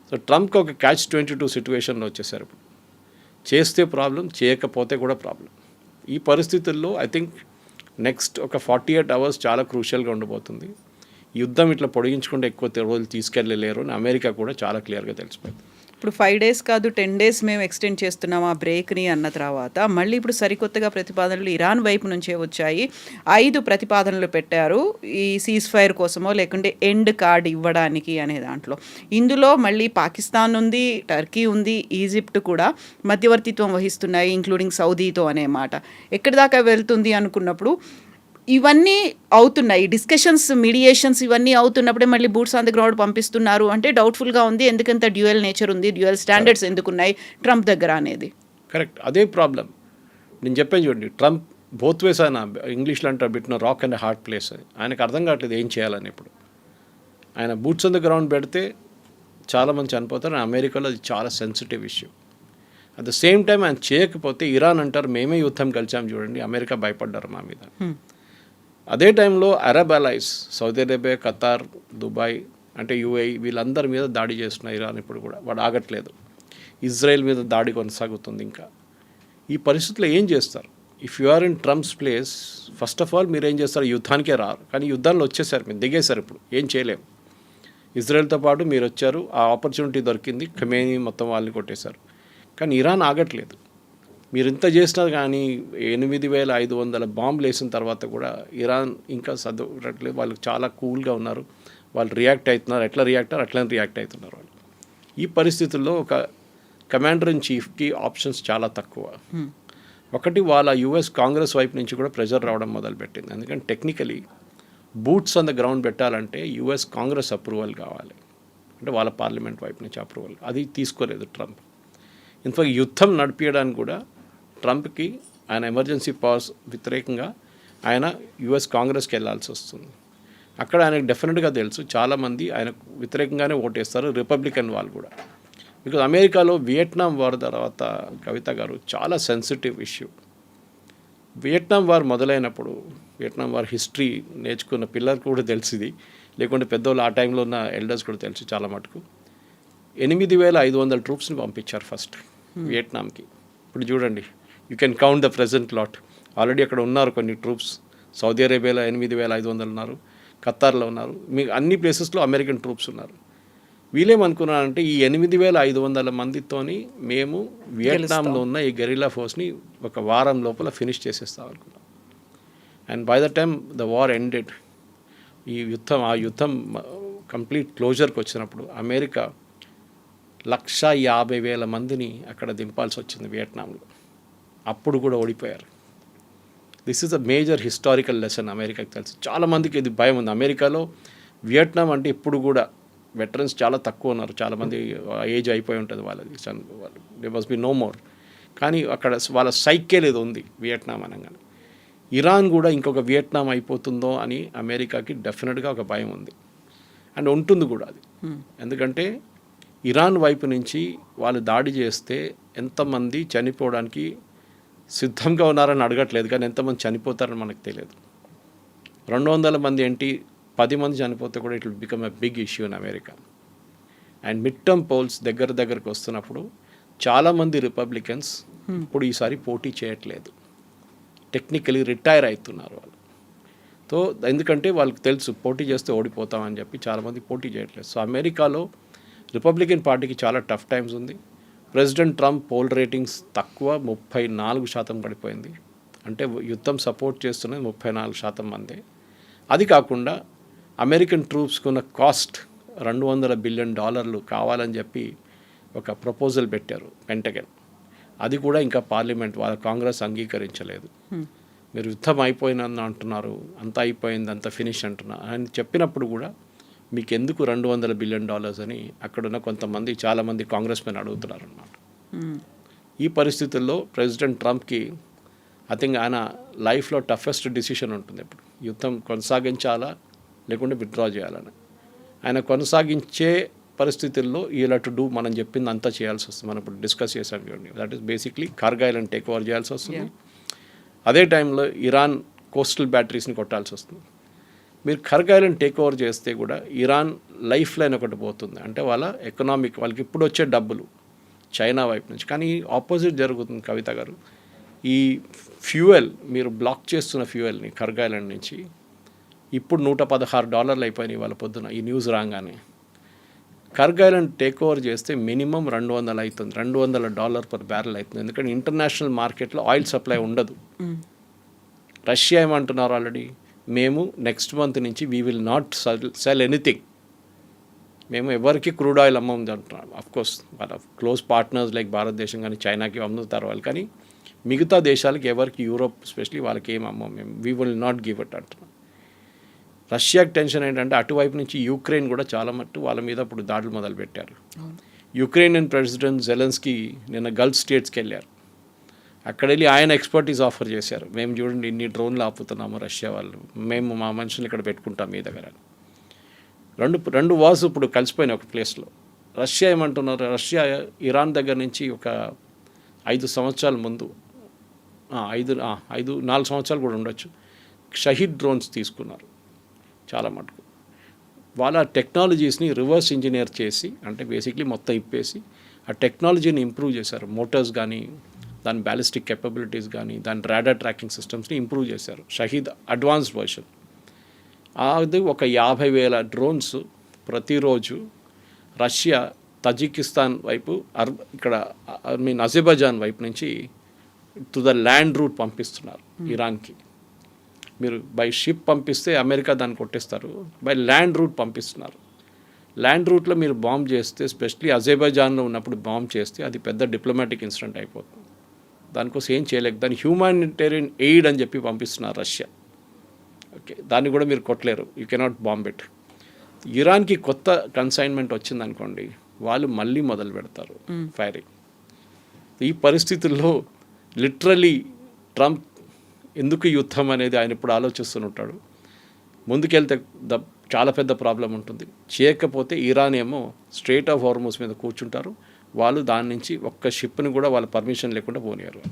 సో ట్రంప్కి ఒక catch-22 సిచ్యువేషన్లో వచ్చేసారు. ఇప్పుడు చేస్తే ప్రాబ్లం, చేయకపోతే కూడా ప్రాబ్లం. ఈ పరిస్థితుల్లో ఐ థింక్ నెక్స్ట్ ఒక 48 అవర్స్ చాలా క్రూషియల్గా ఉండబోతుంది. యుద్ధం ఇట్లా పొడిగించుకుంటే ఎక్కువ రోజులు తీసుకెళ్ళలేరు అని అమెరికా కూడా చాలా క్లియర్గా తెలిసిపోయింది. ఇప్పుడు 5 days కాదు 10 days మేము ఎక్స్టెండ్ చేస్తున్నాం ఆ బ్రేక్ని అన్న తర్వాత మళ్ళీ ఇప్పుడు సరికొత్తగా ప్రతిపాదనలు ఇరాన్ వైపు నుంచే వచ్చాయి. 5 ప్రతిపాదనలు పెట్టారు ఈ సీజ్ ఫైర్ కోసమో లేకుంటే ఎండ్ కార్డ్ ఇవ్వడానికి అనే దాంట్లో. ఇందులో మళ్ళీ పాకిస్తాన్ ఉంది, టర్కీ ఉంది, ఈజిప్ట్ కూడా మధ్యవర్తిత్వం వహిస్తున్నాయి, ఇంక్లూడింగ్ సౌదీతో అనే మాట. ఎక్కడి దాకా వెళ్తుంది అనుకున్నప్పుడు ఇవన్నీ అవుతున్నాయి, డిస్కషన్స్, మీడియేషన్స్ ఇవన్నీ అవుతున్నప్పుడే మళ్ళీ బూట్స్ ఆన్ ది గ్రౌండ్ పంపిస్తున్నారు అంటే డౌట్ఫుల్గా ఉంది. ఎందుకంత డ్యూయల్ నేచర్ ఉంది, డ్యూయల్ స్టాండర్డ్స్ ఎందుకున్నాయి ట్రంప్ దగ్గర అనేది. కరెక్ట్, అదే ప్రాబ్లం. నేను చెప్పాను చూడండి, ట్రంప్ బోత్ వేస్ ఆయన ఇంగ్లీష్లో అంటారు between rock and hard place. ఆయనకు అర్థం కావట్లేదు ఏం చేయాలని. ఇప్పుడు ఆయన బూట్స్ ఆన్ ది గ్రౌండ్ పెడితే చాలామంది చనిపోతారు. అమెరికాలో అది చాలా sensitive issue. At the same time ఆయన చేయకపోతే ఇరాన్ అంటారు మేమే యుద్ధం కలిసాం చూడండి, అమెరికా భయపడ్డారు మా మీద. అదే టైంలో Arab allies, Saudi Arabia, Qatar, Dubai అంటే యుఏఈ, వీళ్ళందరి మీద దాడి చేస్తున్నారు ఇరాన్. ఇప్పుడు కూడా వాడు ఆగట్లేదు. ఇజ్రాయెల్ మీద దాడి కొనసాగుతుంది. ఇంకా ఈ పరిస్థితుల్లో ఏం చేస్తారు? If you are in Trump's place, first of all మీరు ఏం చేస్తారు? యుద్ధానికే రారు. కానీ యుద్ధాల్లో వచ్చేసారు, మీరు దిగేశారు. ఇప్పుడు ఏం చేయలేము. ఇజ్రాయెల్తో పాటు మీరు వచ్చారు, ఆ ఆపర్చునిటీ దొరికింది, ఖమేనీ మొత్తం వాళ్ళని కొట్టేశారు. కానీ ఇరాన్ ఆగట్లేదు. మీరు ఇంత చేసినా కానీ 8,500 బాంబులు వేసిన తర్వాత కూడా ఇరాన్ ఇంకా చదవట్లేదు. వాళ్ళు చాలా కూల్గా ఉన్నారు. వాళ్ళు రియాక్ట్ అవుతున్నారు. ఎట్లా రియాక్ట్ అయ్యారు అట్లనే రియాక్ట్ అవుతున్నారు వాళ్ళు. ఈ పరిస్థితుల్లో ఒక కమాండర్ ఇన్ చీఫ్కి ఆప్షన్స్ చాలా తక్కువ. ఒకటి, వాళ్ళ యుఎస్ కాంగ్రెస్ వైపు నుంచి కూడా ప్రెజర్ రావడం మొదలుపెట్టింది. ఎందుకంటే technically boots on the ground పెట్టాలంటే యుఎస్ కాంగ్రెస్ అప్రూవల్ కావాలి, అంటే వాళ్ళ పార్లమెంట్ వైపు నుంచి అప్రూవల్. అది తీసుకోలేదు ట్రంప్. ఇన్ఫాక్ట్ యుద్ధం నడిపించడానికి కూడా ట్రంప్కి ఆయన ఎమర్జెన్సీ పవర్స్ వ్యతిరేకంగా ఆయన యుఎస్ కాంగ్రెస్కి వెళ్ళాల్సి వస్తుంది. అక్కడ ఆయనకు డెఫినెట్గా తెలుసు చాలామంది ఆయనకు వ్యతిరేకంగానే ఓటేస్తారు, రిపబ్లికన్ వాళ్ళు కూడా. బికాజ్ అమెరికాలో వియట్నాం వార్ తర్వాత కవిత గారు చాలా సెన్సిటివ్ ఇష్యూ. వియట్నాం వార్ మొదలైనప్పుడు, వియట్నాం వార్ హిస్టరీ నేర్చుకున్న పిల్లలకు కూడా తెలిసింది, లేకుంటే పెద్దవాళ్ళు ఆ టైంలో ఉన్న ఎల్డర్స్ కూడా తెలుసు చాలా మటుకు. 8,500 ట్రూప్స్ని పంపించారు ఫస్ట్ వియట్నాంకి. ఇప్పుడు చూడండి, you can count the present lot. Already అక్కడ ఉన్నారు కొన్ని ట్రూప్స్. సౌదీ అరేబియాలో 8,500 ఉన్నారు, ఖతార్లో ఉన్నారు, మీకు అన్ని ప్లేసెస్లో అమెరికన్ ట్రూప్స్ ఉన్నారు. వీళ్ళేమనుకున్నారంటే ఈ 8,500 మందితోని మేము వియట్నాంలో ఉన్న ఈ గెరిల్లా ఫోర్స్ని ఒక వారం లోపల ఫినిష్ చేసేస్తాం అనుకున్నాం. And by the time the war ended, ఆ యుద్ధం కంప్లీట్ క్లోజర్కి వచ్చినప్పుడు అమెరికా 150,000 మందిని అక్కడ దింపాల్సి వచ్చింది వియట్నాంలో. అప్పుడు కూడా ఓడిపోయారు. This is a major historical lesson అమెరికాకి తెలుసు. చాలామందికి ఇది భయం ఉంది. అమెరికాలో వియట్నాం అంటే ఇప్పుడు కూడా వెటరన్స్ చాలా తక్కువ ఉన్నారు. చాలామంది ఏజ్ అయిపోయి ఉంటుంది వాళ్ళది, they must be no more. కానీ అక్కడ వాళ్ళ సైకే లేదు ఉంది వియట్నాం అనగానే. ఇరాన్ కూడా ఇంకొక వియట్నాం అయిపోతుందో అని అమెరికాకి డెఫినెట్గా ఒక భయం ఉంది, అండ్ ఉంటుంది కూడా అది. ఎందుకంటే ఇరాన్ వైపు నుంచి వాళ్ళు దాడి చేస్తే ఎంతమంది చనిపోవడానికి సిద్ధంగా ఉన్నారని అడగట్లేదు, కానీ ఎంతమంది చనిపోతారని మనకు తెలియదు. 200 మంది ఏంటి, 10 మంది చనిపోతే కూడా it will become a big issue in America. And mid term polls దగ్గరకు వస్తున్నప్పుడు చాలామంది రిపబ్లికన్స్ ఇప్పుడు ఈసారి పోటీ చేయట్లేదు, టెక్నికలీ రిటైర్ అవుతున్నారు వాళ్ళు. సో ఎందుకంటే వాళ్ళకి తెలుసు పోటీ చేస్తే ఓడిపోతామని చెప్పి చాలామంది పోటీ చేయట్లేదు. సో అమెరికాలో రిపబ్లికన్ పార్టీకి చాలా టఫ్ టైమ్స్ ఉంది. ప్రెసిడెంట్ ట్రంప్ పోల్ రేటింగ్స్ తక్కువ, 34% పడిపోయింది. అంటే యుద్ధం సపోర్ట్ చేస్తున్నది 34% మందే. అది కాకుండా అమెరికన్ ట్రూప్స్కి ఉన్న కాస్ట్ $200 బిలియన్ కావాలని చెప్పి ఒక ప్రపోజల్ పెట్టారు పెంటగన్. అది కూడా ఇంకా పార్లమెంట్ వాళ్ళ కాంగ్రెస్ అంగీకరించలేదు. మీరు యుద్ధం అయిపోయిందని అంటున్నారు, అంతా అయిపోయింది, అంతా ఫినిష్ అంటున్నారు అని చెప్పినప్పుడు కూడా మీకు ఎందుకు $200 బిలియన్ అని అక్కడున్న కొంతమంది చాలామంది కాంగ్రెస్ మెన్ అడుగుతున్నారు అన్నమాట. ఈ పరిస్థితుల్లో ప్రెసిడెంట్ ట్రంప్కి ఐ థింక్ ఆయన లైఫ్లో టఫెస్ట్ డిసిషన్ ఉంటుంది ఇప్పుడు, యుద్ధం కొనసాగించాలా లేకుంటే విత్డ్రా చేయాలని. ఆయన కొనసాగించే పరిస్థితుల్లో ఇలా టు డూ మనం చెప్పింది అంతా చేయాల్సి వస్తుంది. మనం ఇప్పుడు డిస్కస్ చేసాం చూడండి, that is basically Kargil take over చేయాల్సి వస్తుంది. అదే టైంలో ఇరాన్ కోస్టల్ బ్యాటరీస్ని కొట్టాల్సి వస్తుంది. మీరు కార్గిల్ టేక్ ఓవర్ చేస్తే కూడా ఇరాన్ లైఫ్ లైన్ ఒకటి పోతుంది, అంటే వాళ్ళ ఎకనామిక్, వాళ్ళకి ఇప్పుడు వచ్చే డబ్బులు చైనా వైపు నుంచి. కానీ ఆపోజిట్ జరుగుతుంది కవిత గారు. ఈ ఫ్యూయల్ మీరు బ్లాక్ చేస్తున్న ఫ్యూయల్ని కార్గిల్ నుంచి ఇప్పుడు $116 అయిపోయినాయి వాళ్ళ పొద్దున ఈ న్యూస్ రాగానే. కార్గిల్ టేక్ ఓవర్ చేస్తే మినిమం 200 అవుతుంది, $200 పర్ బ్యారెల్ అవుతుంది. ఎందుకంటే ఇంటర్నేషనల్ మార్కెట్లో ఆయిల్ సప్లై ఉండదు. రష్యా ఏమంటున్నారు ఆల్రెడీ, మేము నెక్స్ట్ మంత్ నుంచి we will not cell anything, మేము ఎవరికి క్రూడ్ ఆయిల్ అమ్మం అంటున్నారు. అఫ్కోర్స్ వాళ్ళ క్లోజ్ పార్ట్నర్స్ లైక్ భారతదేశం కానీ చైనాకి అమ్ముతారు వాళ్ళు, కానీ మిగతా దేశాలకి ఎవరికి, యూరోప్ స్పెషలీ వాళ్ళకి ఏం అమ్మం మేము, we will not give it అంటున్నాం. రష్యాకి టెన్షన్ ఏంటంటే అటువైపు నుంచి యుక్రెయిన్ కూడా చాలా మట్టు వాళ్ళ మీద ఇప్పుడు దాడులు మొదలుపెట్టారు. యుక్రెయిన్ ప్రెసిడెంట్ జెలెన్స్కీ నిన్న గల్ఫ్ స్టేట్స్కి వెళ్ళారు. అక్కడ వెళ్ళి ఆయన ఎక్స్పర్టీస్ ఆఫర్ చేశారు, మేము చూడండి ఇన్ని డ్రోన్లు ఆపుతున్నాము రష్యా వాళ్ళు, మేము మా మనుషులు ఇక్కడ పెట్టుకుంటాం మీ దగ్గర. రెండు వార్స్ ఇప్పుడు కలిసిపోయినాయి ఒక ప్లేస్లో. రష్యా ఏమంటున్నారు, రష్యా ఇరాన్ దగ్గర నుంచి ఒక 5 సంవత్సరాల ముందు 4 సంవత్సరాలు కూడా ఉండొచ్చు, షహీద్ డ్రోన్స్ తీసుకున్నారు చాలా మటుకు. వాళ్ళ టెక్నాలజీస్ని రివర్స్ ఇంజనీర్ చేసి, అంటే బేసిక్లీ మొత్తం ఇప్పేసి ఆ టెక్నాలజీని ఇంప్రూవ్ చేశారు. మోటార్స్ కానీ, దాని బ్యాలిస్టిక్ కెపబిలిటీస్ కానీ, దాని రాడార్ ట్రాకింగ్ సిస్టమ్స్ని ఇంప్రూవ్ చేశారు. Shahed advanced version. అది ఒక 50,000 డ్రోన్స్ ప్రతిరోజు రష్యా తజికిస్తాన్ వైపు, ఇక్కడ అజర్బైజాన్ వైపు నుంచి టు ద ల్యాండ్ రూట్ పంపిస్తున్నారు ఇరాన్కి. మీరు బై షిప్ పంపిస్తే అమెరికా దాన్ని కొట్టేస్తారు, బై ల్యాండ్ రూట్ పంపిస్తున్నారు. ల్యాండ్ రూట్లో మీరు బాంబ్ చేస్తే, స్పెషలీ అజర్బైజాన్లో ఉన్నప్పుడు బాంబ్ చేస్తే అది పెద్ద డిప్లొమాటిక్ ఇన్సిడెంట్ అయిపోతుంది. దానికోసం ఏం చేయలేక దాన్ని హ్యూమానిటేరియన్ ఎయిడ్ అని చెప్పి పంపిస్తున్నారు రష్యా. ఓకే, దాన్ని కూడా మీరు కొట్టలేరు, యూ కెనాట్ బాంబ్ ఇట్. ఇరాన్కి కొత్త కన్సైన్మెంట్ వచ్చిందనుకోండి, వాళ్ళు మళ్ళీ మొదలు పెడతారు ఫైరింగ్. ఈ పరిస్థితుల్లో లిటరలీ ట్రంప్ ఎందుకు యుద్ధం అనేది ఆయన ఇప్పుడు ఆలోచిస్తుంటాడు. ముందుకెళ్తే చాలా పెద్ద ప్రాబ్లం ఉంటుంది. చేయకపోతే ఇరాన్ ఏమో స్ట్రెయిట్ ఆఫ్ హార్మూజ్ మీద కూర్చుంటారు, వాళ్ళు దాని నుంచి ఒక్క షిప్ని కూడా వాళ్ళ పర్మిషన్ లేకుండా పోనీయారు.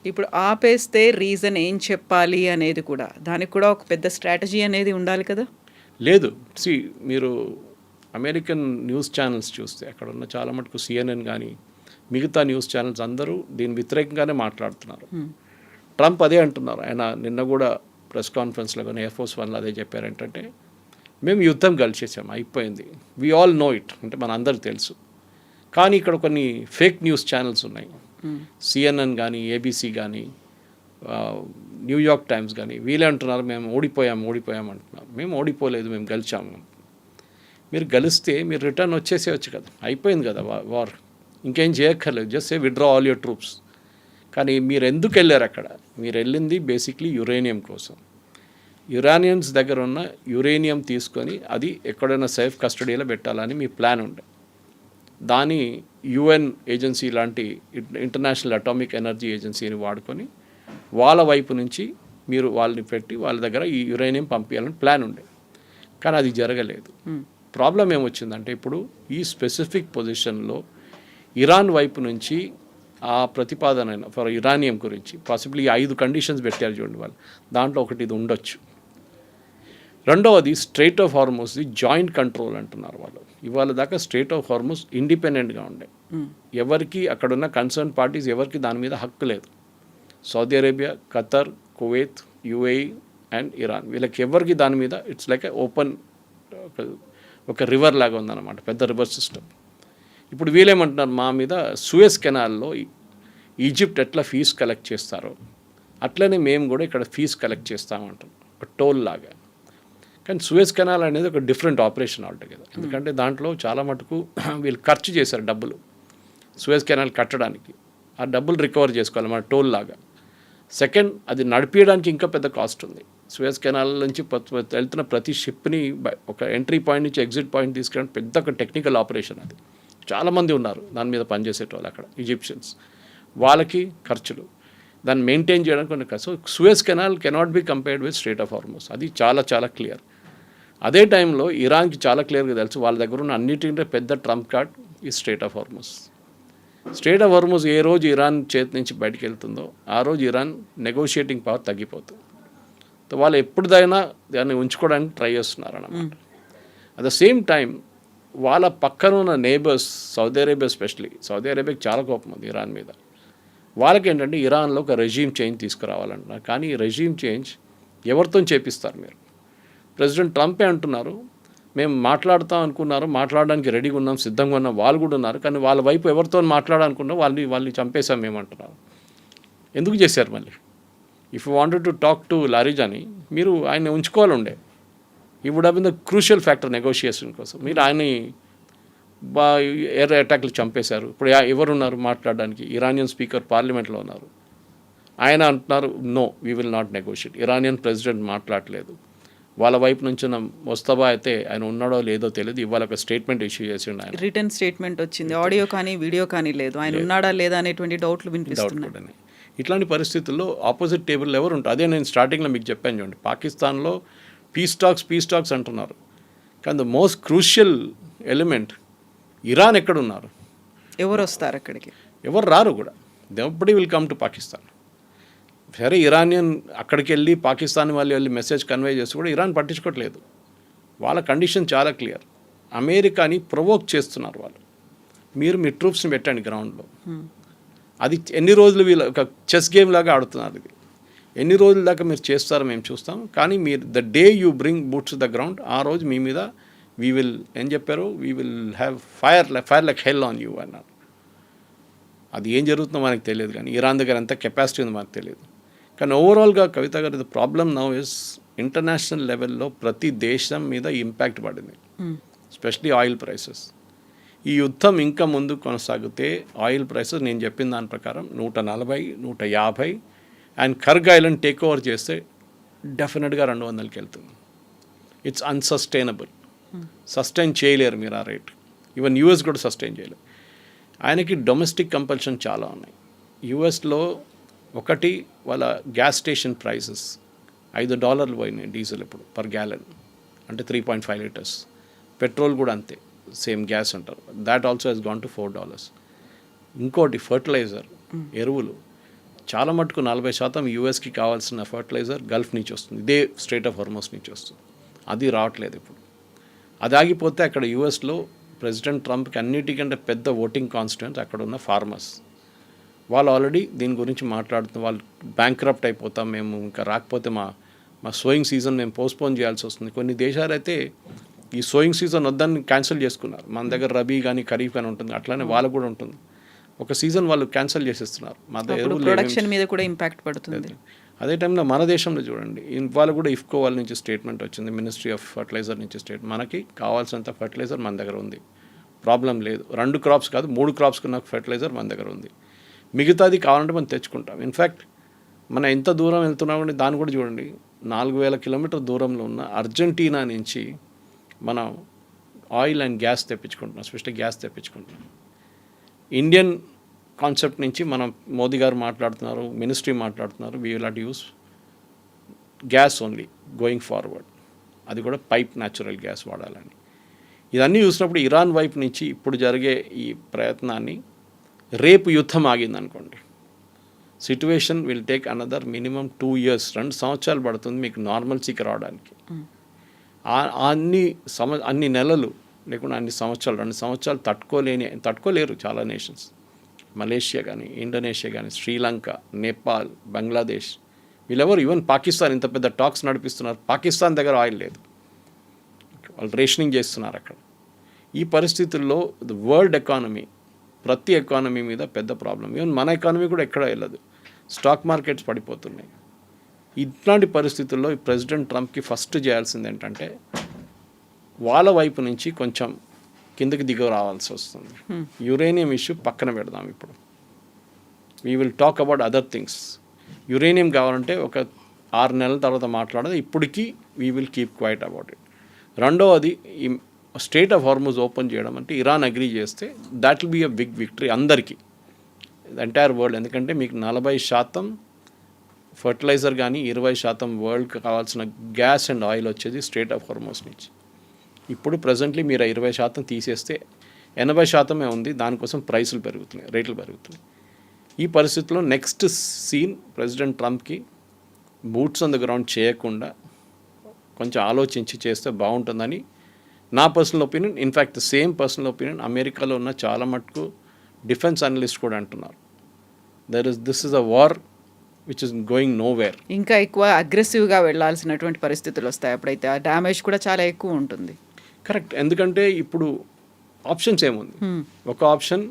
ఇప్పుడు ఆపేస్తే రీజన్ ఏం చెప్పాలి అనేది కూడా, దానికి కూడా ఒక పెద్ద స్ట్రాటజీ అనేది ఉండాలి కదా. లేదు, మీరు అమెరికన్ న్యూస్ ఛానల్స్ చూస్తే అక్కడ ఉన్న చాలా మటుకు CNN కానీ మిగతా న్యూస్ ఛానల్స్ అందరూ దీని వ్యతిరేకంగానే మాట్లాడుతున్నారు. ట్రంప్ అదే అంటున్నారు. ఆయన నిన్న కూడా ప్రెస్ కాన్ఫరెన్స్లో కానీ ఎయిర్ ఫోర్స్ వన్లో అదే చెప్పారు, ఏంటంటే మేము యుద్ధం గెలిచేసాం, అయిపోయింది, వీ ఆల్ నో ఇట్, అంటే మన అందరికి తెలుసు. కానీ ఇక్కడ కొన్ని ఫేక్ న్యూస్ ఛానల్స్ ఉన్నాయి, CNN కానీ ABC కానీ న్యూయార్క్ టైమ్స్ కానీ వీళ్ళే అంటున్నారు మేము ఓడిపోయాం అంటున్నారు. మేము ఓడిపోలేదు, మేము గెలిచాము. మీరు గెలిస్తే మీరు రిటర్న్ వచ్చేసేయచ్చు కదా, అయిపోయింది కదా వార్, ఇంకేం చేయక్కర్లేదు, just withdraw all your troops. కానీ మీరు ఎందుకు వెళ్ళారు అక్కడ? మీరు వెళ్ళింది బేసిక్లీ యురేనియం కోసం. యురానియన్స్ దగ్గర ఉన్న యురేనియం తీసుకొని అది ఎక్కడైనా సేఫ్ కస్టడీలో పెట్టాలని మీ ప్లాన్ ఉండే. దాని యుఎన్ ఏజెన్సీ లాంటి ఇంటర్నేషనల్ అటామిక్ ఎనర్జీ ఏజెన్సీని వాడుకొని వాళ్ళ వైపు నుంచి మీరు వాళ్ళని పెట్టి వాళ్ళ దగ్గర ఈ యురేనియం పంపించాలని ప్లాన్ ఉండే. కానీ అది జరగలేదు. ప్రాబ్లం ఏమొచ్చిందంటే ఇప్పుడు ఈ స్పెసిఫిక్ పొజిషన్లో ఇరాన్ వైపు నుంచి ఆ ప్రతిపాదన ఫర్ యురానియం గురించి పాసిబుల్లీ 5 కండిషన్స్ పెట్టారు చూడండి వాళ్ళు, దాంట్లో ఒకటి ఇది ఉండొచ్చు. రెండవది స్ట్రెయిట్ ఆఫ్ హార్మోస్ది జాయింట్ కంట్రోల్ అంటున్నారు వాళ్ళు. ఇవాళ దాకా స్ట్రెయిట్ ఆఫ్ హార్మోస్ ఇండిపెండెంట్గా ఉండే, ఎవరికి అక్కడున్న కన్సర్న్ పార్టీస్ ఎవరికి దాని మీద హక్కు లేదు. Saudi Arabia, Qatar, Kuwait, UAE and Iran, వీళ్ళకి ఎవరికి దాని మీద ఇట్స్ లైక్ ఓపెన్ ఒక రివర్ లాగా ఉందన్నమాట, పెద్ద రివర్ సిస్టమ్. ఇప్పుడు వీళ్ళేమంటున్నారు, మా మీద సూయజ్ కెనాల్లో ఈజిప్ట్ ఎట్లా ఫీజు కలెక్ట్ చేస్తారో అట్లనే మేము కూడా ఇక్కడ ఫీజు కలెక్ట్ చేస్తామంటాం, ఒక టోల్ లాగా. కానీ సూయజ్ కెనాల్ అనేది ఒక డిఫరెంట్ ఆపరేషన్ ఆల్టుగెదర్. ఎందుకంటే దాంట్లో చాలా మటుకు వీళ్ళు ఖర్చు చేశారు డబ్బులు సూయజ్ కెనాల్ కట్టడానికి. ఆ డబ్బులు రికవర్ చేసుకోవాలి మన టోల్ లాగా. సెకండ్, అది నడిపించడానికి ఇంకా పెద్ద కాస్ట్ ఉంది. సూయజ్ కెనాల్ నుంచి వెళ్తున్న ప్రతి షిప్ని ఒక ఎంట్రీ పాయింట్ నుంచి ఎగ్జిట్ పాయింట్ తీసుకెళ్ళడానికి పెద్ద ఒక టెక్నికల్ ఆపరేషన్ అది. చాలామంది ఉన్నారు దాని మీద పనిచేసేటోళ్ళు అక్కడ, ఈజిప్షియన్స్. వాళ్ళకి ఖర్చులు, దాన్ని మెయింటైన్ చేయడానికి కొన్ని ఖర్చు. So Suez canal cannot be compared with straight of హార్మోస్, అది చాలా చాలా క్లియర్. అదే టైంలో ఇరాన్కి చాలా క్లియర్గా తెలుసు వాళ్ళ దగ్గర ఉన్న అన్నిటికంటే పెద్ద ట్రంప్ కార్డ్ ఈ Strait of Hormuz. Strait of Hormuz ఏ రోజు ఇరాన్ చేతి నుంచి బయటకు వెళ్తుందో ఆ రోజు ఇరాన్ నెగోషియేటింగ్ పవర్ తగ్గిపోతుంది. సో వాళ్ళు ఎప్పుడుదైనా దాన్ని ఉంచుకోవడానికి ట్రై చేస్తున్నారు అన్నమాట. అట్ ద సేమ్ టైం వాళ్ళ పక్కన ఉన్న neighbours, Saudi Arabia especially, Saudi అరేబియాకి చాలా కోపం ఉంది ఇరాన్ మీద. వాళ్ళకి ఏంటంటే ఇరాన్లో ఒక రెజీమ్ చేంజ్ తీసుకురావాలంటున్నారు. కానీ ఈ రెజీమ్ చేంజ్ ఎవరితో చేపిస్తారు మీరు? ప్రెసిడెంట్ ట్రంపే అంటున్నారు మేము మాట్లాడుతాం అనుకున్నారు, మాట్లాడడానికి రెడీగా ఉన్నాం, సిద్ధంగా ఉన్నాం, వాళ్ళు కూడా ఉన్నారు. కానీ వాళ్ళ వైపు ఎవరితో మాట్లాడాలనుకున్నా వాళ్ళని చంపేశాం మేము అంటున్నారు. ఎందుకు చేశారు మళ్ళీ? If you wanted to talk to Larijani, మీరు ఆయన ఉంచుకోవాలి ఉండే. He would have been the crucial factor negotiation కోసం. మీరు ఆయన్ని ఎయిర్ అటాక్లు చంపేశారు. ఇప్పుడు ఎవరున్నారు మాట్లాడడానికి? ఇరానియన్ స్పీకర్ పార్లమెంట్లో ఉన్నారు. ఆయన అంటున్నారు no we will not negotiate. Iranian president మాట్లాడలేదు. వాళ్ళ వైపు నుంచి ముస్తఫా అయితే ఆయన ఉన్నాడో లేదో తెలియదు, ఇవాళ ఒక స్టేట్మెంట్ ఇష్యూ చేసిండు. ఆయన రిటర్న్ స్టేట్మెంట్ వచ్చింది, ఆడియో కానీ వీడియో కానీ లేదు. ఆయన ఉన్నాడా లేదా అనేటువంటి డౌట్లు వినిపిస్తున్నాయి. ఇట్లాంటి పరిస్థితుల్లో ఆపోజిట్ టేబుల్ ఎవరు ఉంటారు? అదే నేను స్టార్టింగ్లో మీకు చెప్పాను చూడండి, పాకిస్తాన్లో పీస్ టాక్స్ అంటున్నారు. కానీ the most crucial element Iran ఎక్కడున్నారు? ఎవరు వస్తారు అక్కడికి? ఎవరు రారు కూడా. Nobody will come to Pakistan. సరే ఇరానియన్ అక్కడికి వెళ్ళి పాకిస్తాన్ వాళ్ళు వెళ్ళి మెసేజ్ కన్వే చేస్తూ కూడా ఇరాన్ పట్టించుకోవట్లేదు. వాళ్ళ కండిషన్ చాలా క్లియర్. అమెరికాని ప్రొవోక్ చేస్తున్నారు వాళ్ళు. మీరు మీ ట్రూప్స్ని పెట్టండి గ్రౌండ్లో. అది ఎన్ని రోజులు వీళ్ళు ఒక చెస్ గేమ్ లాగా ఆడుతున్నారు. ఇది ఎన్ని రోజుల దాకా మీరు చేస్తారో మేము చూస్తాం. కానీ మీరు the day you bring boots the ground, ఆ రోజు మీ మీద వీ విల్ ఏం చెప్పారు, we will have fire like hell on you అన్నారు. అది ఏం జరుగుతుందో మనకు తెలియదు, కానీ ఇరాన్ దగ్గర ఎంత కెపాసిటీ ఉందో మనకు తెలియదు. కానీ ఓవరాల్గా కవిత గారు the problem now is international లెవెల్లో ప్రతి దేశం మీద ఇంపాక్ట్ పడింది, ఎస్పెషలీ ఆయిల్ ప్రైసెస్. ఈ యుద్ధం ఇంకా ముందు కొనసాగితే ఆయిల్ ప్రైసెస్ నేను చెప్పిన దాని ప్రకారం 140, 150 అండ్ కర్గ్ ఐలాండ్ టేక్ ఓవర్ చేస్తే డెఫినెట్గా 200కి వెళ్తుంది. It's unsustainable. సస్టైన్ చేయలేరు మీరు ఆ రేట్. ఈవెన్ యూఎస్ కూడా సస్టైన్ చేయలేరు. ఆయనకి డొమెస్టిక్ కంపల్షన్ చాలా ఉన్నాయి. యూఎస్లో ఒకటి వాళ్ళ గ్యాస్ స్టేషన్ ప్రైసెస్ $5 పోయినాయి డీజిల్ ఇప్పుడు పర్ గ్యాలన్, అంటే 3.5 లీటర్స్. పెట్రోల్ కూడా అంతే, సేమ్ గ్యాస్ అంటారు, that also he's gone to $4. ఇంకోటి ఫర్టిలైజర్, ఎరువులు చాలా మటుకు 40% యూఎస్కి కావాల్సిన ఫర్టిలైజర్ గల్ఫ్ నుంచి వస్తుంది, ఇదే స్ట్రెయిట్ ఆఫ్ హార్మోస్ నుంచి వస్తుంది. అది రావట్లేదు ఇప్పుడు. అది ఆగిపోతే అక్కడ యూఎస్లో ప్రెసిడెంట్ ట్రంప్కి అన్నిటికంటే పెద్ద ఓటింగ్ కాన్స్టిట్యూన్స్ అక్కడ ఉన్న ఫార్మర్స్. వాళ్ళు ఆల్రెడీ దీని గురించి మాట్లాడుతున్నారు. వాళ్ళు బ్యాంక్రప్ట్ అయిపోతాం మేము, ఇంకా రాకపోతే మా సోయింగ్ సీజన్ మేము పోస్ట్పోన్ చేయాల్సి వస్తుంది. కొన్ని దేశాలు అయితే ఈ సోయింగ్ సీజన్ వద్దని క్యాన్సిల్ చేసుకున్నారు. మన దగ్గర రబీ కానీ ఖరీఫ్ కానీ ఉంటుంది, అట్లానే వాళ్ళకు కూడా ఉంటుంది. ఒక సీజన్ వాళ్ళు క్యాన్సిల్ చేసేస్తున్నారు. మా ప్రొడక్షన్ మీద కూడా ఇంపాక్ట్ పడుతుంది. అదే టైంలో మన దేశంలో చూడండి, ఇవాళ కూడా ఇఫ్కో వాళ్ళ నుంచి స్టేట్మెంట్ వచ్చింది, మినిస్ట్రీ ఆఫ్ ఫర్టిలైజర్ నుంచి మనకి కావాల్సినంత ఫర్టిలైజర్ మన దగ్గర ఉంది, ప్రాబ్లం లేదు. 2 క్రాప్స్ కాదు 3 క్రాప్స్కి ఉన్న ఫర్టిలైజర్ మన దగ్గర ఉంది. మిగతాది కావాలంటే మనం తెచ్చుకుంటాం. ఇన్ఫ్యాక్ట్ మనం ఎంత దూరం వెళ్తున్నామంటే దాన్ని కూడా చూడండి, 4000 కిలోమీటర్ దూరంలో ఉన్న అర్జెంటీనా నుంచి మనం ఆయిల్ అండ్ గ్యాస్ తెప్పించుకుంటున్నాం, స్పెషల్ గ్యాస్ తెప్పించుకుంటున్నాం. ఇండియన్ కాన్సెప్ట్ నుంచి మనం మోదీ గారు మాట్లాడుతున్నారు, మినిస్ట్రీ మాట్లాడుతున్నారు, we will not use gas only going forward, అది కూడా పైప్ న్యాచురల్ గ్యాస్ వాడాలని. ఇవన్నీ చూసినప్పుడు ఇరాన్ వైపు నుంచి ఇప్పుడు జరిగే ఈ ప్రయత్నాన్ని, రేపు యుద్ధం ఆగిందనుకోండి, situation will take another minimum 2 years, 2 సంవత్సరాలు పడుతుంది మీకు నార్మల్సీకి రావడానికి. అన్ని నెలలు లేకుండా అన్ని సంవత్సరాలు, 2 సంవత్సరాలు తట్టుకోలేరు చాలా నేషన్స్. మలేషియా కానీ, ఇండోనేషియా కానీ, శ్రీలంక, నేపాల్, బంగ్లాదేశ్, వీళ్ళెవరు, ఈవెన్ పాకిస్తాన్ ఇంత పెద్ద టాక్స్ నడిపిస్తున్నారు, పాకిస్తాన్ దగ్గర ఆయిల్ లేదు, వాళ్ళు రేషనింగ్ చేస్తున్నారు అక్కడ. ఈ పరిస్థితుల్లో వరల్డ్ ఎకానమీ, ప్రతి ఎకానమీ మీద పెద్ద ప్రాబ్లం. ఈవెన్ మన ఎకానమీ కూడా ఎక్కడ వెళ్ళదు, స్టాక్ మార్కెట్స్ పడిపోతున్నాయి. ఇట్లాంటి పరిస్థితుల్లో ప్రెసిడెంట్ ట్రంప్కి ఫస్ట్ చేయాల్సింది ఏంటంటే వాళ్ళ వైపు నుంచి కొంచెం కిందకి దిగ రావాల్సి వస్తుంది. యురేనియం ఇష్యూ పక్కన పెడదాం, ఇప్పుడు we will talk about other things. Uranium కావాలంటే ఒక 6 నెలల తర్వాత మాట్లాడదు, ఇప్పటికీ we will keep quiet about it. రెండవది, ఈ స్టేట్ ఆఫ్ హార్మోజ్ ఓపెన్ చేయడం అంటే ఇరాన్ అగ్రీ చేస్తే that will be a big victory అందరికీ, ఎంటైర్ వరల్డ్. ఎందుకంటే మీకు 40% ఫర్టిలైజర్ కానీ 20% వరల్డ్కి కావాల్సిన గ్యాస్ అండ్ ఆయిల్ వచ్చేది స్టేట్ ఆఫ్ హార్మోజ్ నుంచి. ఇప్పుడు ప్రజెంట్లీ మీరు 20% తీసేస్తే 80% ఉంది, దానికోసం ప్రైసులు పెరుగుతున్నాయి, రేట్లు పెరుగుతున్నాయి. ఈ పరిస్థితిలో నెక్స్ట్ సీన్ ప్రెసిడెంట్ ట్రంప్కి బూట్స్ ఆన్ ద గ్రౌండ్ చేయకుండా కొంచెం ఆలోచించి చేస్తే బాగుంటుందని నా personal opinion. In fact same personal opinion అమెరికాలో ఉన్న చాలా మటుకు డిఫెన్స్ అనలిస్ట్ కూడా అంటున్నారు. This is a war which is going nowhere. ఇంకా ఎక్కువ అగ్రెసివ్గా వెళ్ళాల్సినటువంటి పరిస్థితులు వస్తాయి, అప్పుడైతే ఆ డ్యామేజ్ కూడా చాలా ఎక్కువ ఉంటుంది. కరెక్ట్, ఎందుకంటే ఇప్పుడు ఆప్షన్స్ ఏముంది, ఒక ఆప్షన్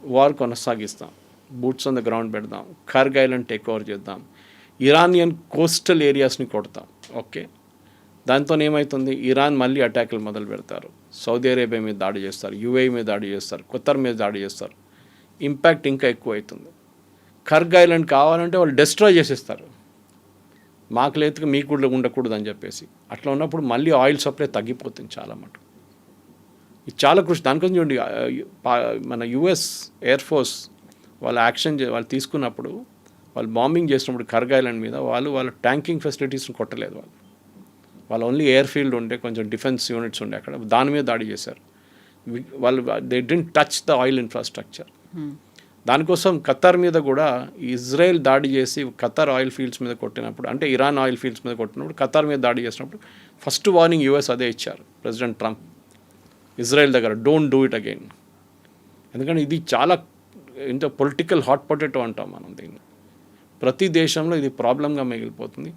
వార్ కొనసాగిస్తాం, బూట్స్ ఆన్ ద గ్రౌండ్ పెడదాం, ఖర్గ్ ఐలాండ్ టేక్ ఓవర్ చేద్దాం, ఇరానియన్ కోస్టల్ ఏరియాస్ని కొడతాం. ఓకే, దాంతో ఏమవుతుంది, ఇరాన్ మళ్ళీ అటాకులు మొదలు పెడతారు, సౌదీ అరేబియా మీద దాడి చేస్తారు, యూఏఈ మీద దాడి చేస్తారు, ఖతర్ మీద దాడి చేస్తారు, ఇంపాక్ట్ ఇంకా ఎక్కువ అవుతుంది. ఖర్గ్ ఐలాండ్ కావాలంటే వాళ్ళు డిస్ట్రాయ్ చేసేస్తారు, మాకు లేదు మీకు కూడా ఉండకూడదు అని చెప్పేసి. అట్లా ఉన్నప్పుడు మళ్ళీ ఆయిల్ సప్లై తగ్గిపోతుంది చాలా మటుకు. ఇది చాలా కృషి. దానికోసం చూడండి, మన యుఎస్ ఎయిర్ ఫోర్స్ వాళ్ళు తీసుకున్నప్పుడు, వాళ్ళు బాంబింగ్ చేసినప్పుడు ఖర్గ్ ఐలాండ్ మీద వాళ్ళ ట్యాంకింగ్ ఫెసిలిటీస్ని కొట్టలేదు. వాళ్ళు ఓన్లీ ఎయిర్ ఫీల్డ్ ఉంటే కొంచెం డిఫెన్స్ యూనిట్స్ ఉండే అక్కడ, దాని మీద దాడి చేశారు. They didn't touch the oil infrastructure. దానికోసం ఖతర్ మీద కూడా ఇజ్రాయెల్ దాడి చేసి ఖతర్ ఆయిల్ ఫీల్డ్స్ మీద కొట్టినప్పుడు, అంటే ఇరాన్ ఆయిల్ ఫీల్డ్స్ మీద కొట్టినప్పుడు ఖతర్ మీద దాడి చేసినప్పుడు ఫస్ట్ వార్నింగ్ యూఎస్ అదే ఇచ్చారు ప్రెసిడెంట్ ట్రంప్ ఇజ్రాయెల్ దగ్గర, డోంట్ డూ ఇట్ అగైన్. ఎందుకంటే ఇది చాలా ఇంత పొలిటికల్ హాట్ పొటాటో అంటాం మనం దీన్ని. ప్రతి దేశంలో ఇది ప్రాబ్లంగా మిగిలిపోతుంది.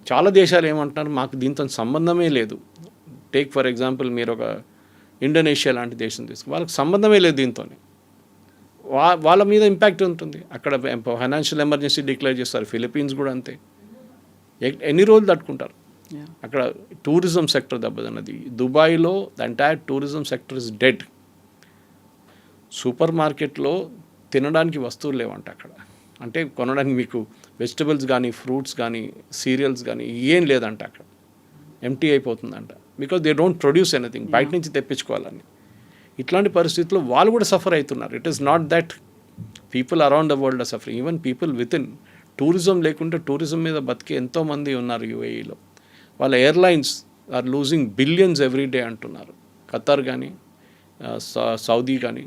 చాలా దేశాలు ఏమంటున్నారు, మాకు దీంతో సంబంధమే లేదు. టేక్ ఫర్ ఎగ్జాంపుల్ మీరు ఒక ఇండోనేషియా లాంటి దేశం తీసుకు, వాళ్ళకి సంబంధమే లేదు దీంతో, వాళ్ళ మీద ఇంపాక్ట్ ఉంటుంది. అక్కడ ఫైనాన్షియల్ ఎమర్జెన్సీ డిక్లేర్ చేస్తారు. ఫిలిప్పీన్స్ కూడా అంతే. ఎన్ని రోజులు తట్టుకుంటారు అక్కడ. టూరిజం సెక్టర్ దెబ్బతిన్నది. దుబాయ్లో the entire tourism sector is dead. Super మార్కెట్లో తినడానికి వస్తువులు లేవంట అక్కడ, అంటే కొనడానికి మీకు వెజిటబుల్స్ కానీ, ఫ్రూట్స్ కానీ, సీరియల్స్ కానీ ఏం లేదంట అక్కడ, ఎంటీ అయిపోతుందంట. Because they don't produce anything, బయట నుంచి తెప్పించుకోవాలని. ఇట్లాంటి పరిస్థితుల్లో వాళ్ళు కూడా సఫర్ అవుతున్నారు. It is not that people around the world are suffering, even people within. Tourism లేకుంటే టూరిజం మీద బతికే ఎంతోమంది ఉన్నారు యూఏఈలో. వాళ్ళ airlines are losing billions every day అంటున్నారు. ఖతర్ కానీ, సౌదీ కానీ,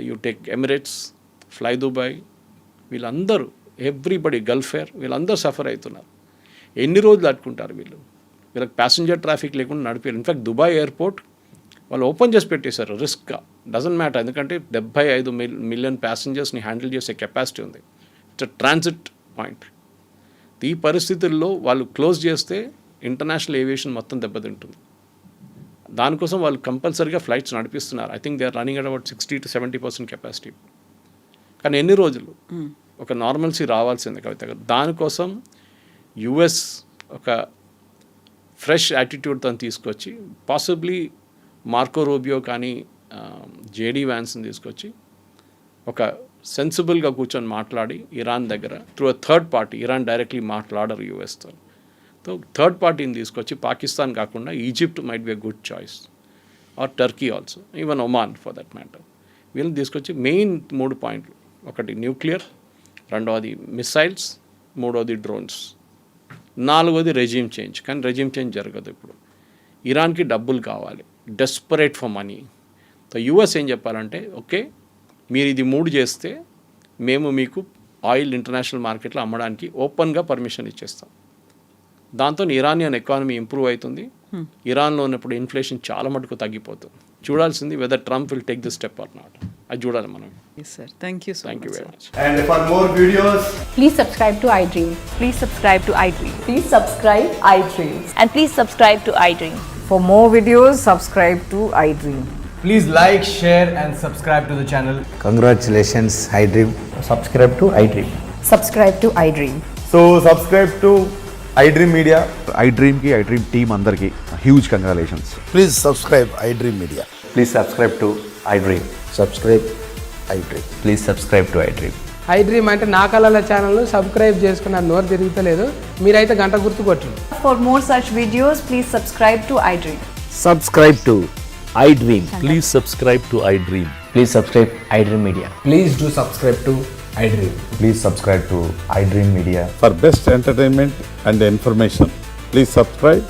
you take Emirates, fly Dubai, వీళ్ళందరూ ఎవ్రీబడి, గల్ఫ్ ఎయిర్, వీళ్ళందరూ సఫర్ అవుతున్నారు. ఎన్ని రోజులు తట్టుకుంటారు వీళ్ళకి ప్యాసింజర్ ట్రాఫిక్ లేకుండా నడిపారు. ఇన్ఫ్యాక్ట్ దుబాయ్ ఎయిర్పోర్ట్ వాళ్ళు ఓపెన్ చేసి పెట్టేశారు రిస్క్గా. డజంట్ మ్యాటర్, ఎందుకంటే 75 మిలియన్ ప్యాసింజర్స్ని హ్యాండిల్ చేసే కెపాసిటీ ఉంది. It's transit point. ఈ పరిస్థితుల్లో వాళ్ళు క్లోజ్ చేస్తే ఇంటర్నేషనల్ ఏవియేషన్ మొత్తం దెబ్బతింటుంది. దానికోసం వాళ్ళు కంపల్సరీగా ఫ్లైట్స్ నడిపిస్తున్నారు. I think they are running at about 60 to 70% capacity. కానీ ఎన్ని రోజులు? ఒక నార్మల్సీ రావాల్సిందే కవిత గారు. దానికోసం యుఎస్ ఒక ఫ్రెష్ యాటిట్యూడ్తో తీసుకొచ్చి పాసిబ్లీ మార్కో రూబియో కానీ జేడీ వ్యాన్స్ని తీసుకొచ్చి ఒక సెన్సిబుల్గా కూర్చొని మాట్లాడి ఇరాన్ దగ్గర through a third party, Iran directly మాట్లాడరు యూఎస్తో, సో థర్డ్ పార్టీని తీసుకొచ్చి పాకిస్తాన్ కాకుండా Egypt might be a good choice or Turkey also, even Oman for that matter. వీళ్ళని తీసుకొచ్చి మెయిన్ 3 పాయింట్లు, ఒకటి న్యూక్లియర్, రెండవది మిసైల్స్, మూడవది డ్రోన్స్, నాలుగోది రెజీమ్ చేంజ్. కానీ రెజీమ్ చేంజ్ జరగదు ఇప్పుడు. ఇరాన్కి డబ్బులు కావాలి, desperate for money. So US ఏం చెప్పాలంటే, ఓకే మీరు ఇది 3 చేస్తే మేము మీకు ఆయిల్ ఇంటర్నేషనల్ మార్కెట్లో అమ్మడానికి ఓపెన్గా పర్మిషన్ ఇచ్చేస్తాం. దాంతో ఇరానియన్ ఎకానమీ ఇంప్రూవ్ అవుతుంది. ఇరాన్లో ఉన్నప్పుడు ఇన్ఫ్లేషన్ చాలా మటుకు తగ్గిపోతుంది. చూడాల్సింది whether Trump will take this step or not, అది చూడాలి మనం. Sir thank you very much. And for more videos, Please subscribe to iDream. Please subscribe to iDream. Please subscribe iDream. And please subscribe to iDream. For more videos, subscribe to iDream. please like, share, and subscribe to the channel. Congratulations, iDream. subscribe to iDream. Subscribe to iDream. So subscribe to iDream Media. iDream ki iDream team andarki huge congratulations. Please subscribe iDream Media. Please subscribe to iDream. Subscribe iDream. Please subscribe to iDream. iDream అంటే నా కళల ఛానల్ను subscribe చేసుకున్న నోరు తిరుగుతలేదు, మీరైతే గంట గుర్తు కొట్టండి. For more such videos, please subscribe to iDream. Subscribe to iDream. Please subscribe to iDream. Please subscribe iDream Media. Please do subscribe to iDream. Please subscribe to iDream Media. For best entertainment and information, please subscribe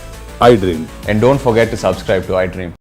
iDream. And don't forget to subscribe to iDream.